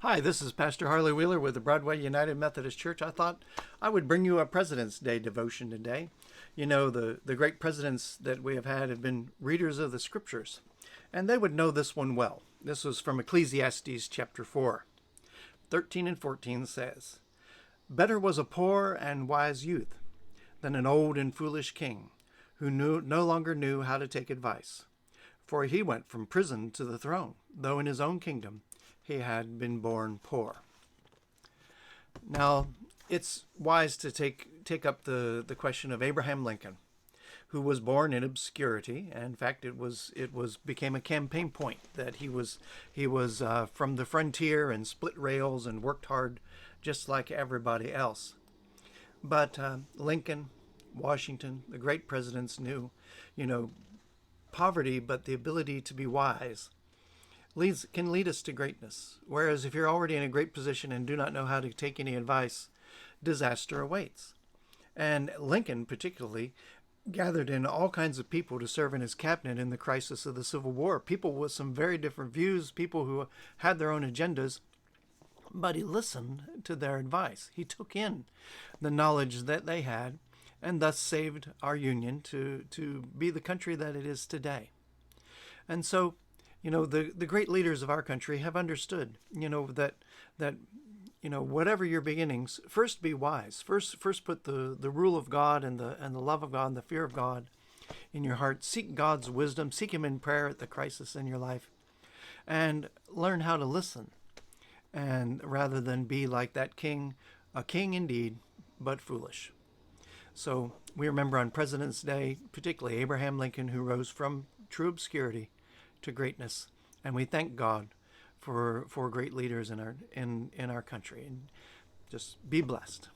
Hi, this is Pastor Harley Wheeler with the Broadway United Methodist Church. I thought I would bring you a President's Day devotion today. You know, the great presidents that we have been readers of the scriptures, and they would know this one well. This was from Ecclesiastes chapter 4. 13 and 14 says, "Better was a poor and wise youth than an old and foolish king who no longer knew how to take advice. For he went from prison to the throne, though in his own kingdom he had been born poor." Now, it's wise to take up the question of Abraham Lincoln, who was born in obscurity. And in fact, it became a campaign point that he was from the frontier and split rails and worked hard, just like everybody else. But Lincoln, Washington, the great presidents knew, you know, poverty, but the ability to be wise can lead us to greatness. Whereas if you're already in a great position and do not know how to take any advice, disaster awaits. And Lincoln particularly gathered in all kinds of people to serve in his cabinet in the crisis of the Civil War. People with some very different views, people who had their own agendas, but he listened to their advice. He took in the knowledge that they had and thus saved our Union to be the country that it is today. And so, the great leaders of our country have understood, that whatever your beginnings, first be wise. First put the rule of God and the love of God and the fear of God in your heart. Seek God's wisdom. Seek Him in prayer at the crisis in your life, and learn how to listen. And rather than be like that king, a king indeed, but foolish. So we remember on President's Day, particularly Abraham Lincoln, who rose from true obscurity to greatness, and we thank God for great leaders in our country. And just be blessed.